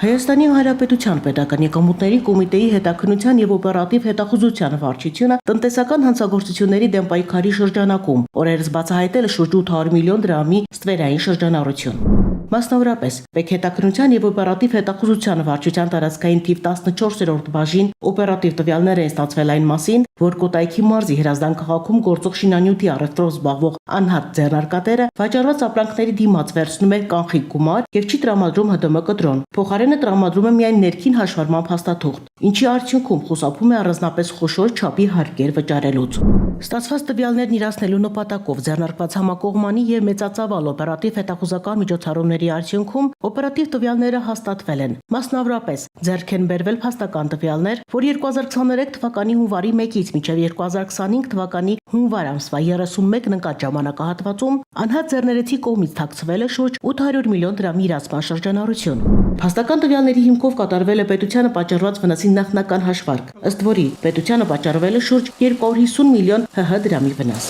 Հայաստանի Հանրապետության պետական եկամուտների կոմիտեի հետաքննության եւ օպերատիվ հետախուզության վարչությունը տնտեսական հանցագործությունների դեմ պայքարի շրջանակում օրերս բացահայտել է շուրջ 800 միլիոն դրամի ստվերային շրջանառություն։ Մասնավորապես, պետքետաքննության եւ օպերատիվ հետախուզության վարչության տարածքային թիվ 14-րդ բաժին օպերատիվ տվյալներ են ստացվել այն մասին, որ Կոտայքի մարզի Հրազդան քաղաքում գործող շինանյութի առևտրով զբաղվող անհատ ձեռնարկատերը վաճառված ապրանքների դիմաց վերցնում է կանխիկ գումար եւ չի տրամադրում ՀԴՄ կտրոն։ Փոխարենը տրամադրում է միայն ներքին հաշվառման փաստաթուղթ, ինչի արդյունքում խուսափում է առանձնապես խոշոր չափի հարկեր վճարելուց։ Ստացված տվյալներն իրացնելու նպատակով ձեռնարկված համակողմանի եւ մեծածավալ օպերատիվ հետախուզական միջոցառումների արդյունքում օպերատիվ տվյալները հաստատվել են։ Մասնավորապես, ձեռք են բերվել փաստական տվյալներ, որ 2023 թվականի հունվարի 1-ից մինչև 2025 թվականի հունվար ամսվա 31 ընկած ժամանակահատվածում անհատ ձեռներեցի կողմից թաքցվել է շուրջ 800 միլիոն դրամի իրացման շրջանառություն։ Փաստական տվյալների հիմքով կատարվել է պետությանը պատճառված վնասի նախնական հաշվարկ, ըստ որի պետությանը պատճառվել է շուրջ 250 միլիոն ՀՀ դրամի վնաս։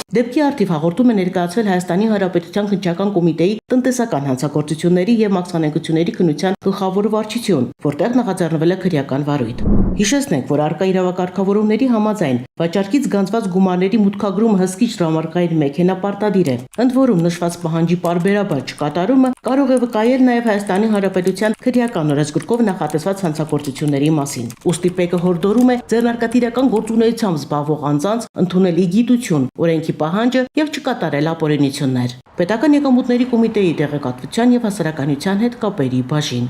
Դեպքի արդիվ հաղորդում է ներկայացվել Հայաստանի Հանրապետության քննչական կոմիտեի տնտեսական հանցագործությունների եւ մաքսանենգությունների քննության գլխավոր վարչություն, որտեղ նախաձեռնվել է քրեական վարույթ։ Հիշեցնենք, որ արկա իրավակարգավորումների համաձայն վաճառքից գանձված գումարների մուտքագրումը հսկիչ դրամարկային մեքենա պարտադիր է, ընդ որում նշված պահանջի պարբերաբար չկատարումը կարող է վկայել նաեւ Հայաստանի Հանրապետության քրեական օրենսգրքով նախատեսված հանցագործությունների մասին։ Ուստի ՊԵԿ-ը հորդորում է ձեռնարկատիրական գործունեությամբ զբաղվող անձանց ընդունել ի գիտություն օրենքի պահանջը եւ չկատարել ապօրինություններ։ Պետական եկամուտների կոմիտեի տեղեկատվության եւ հասարակայնության հետ կապերի բաժին։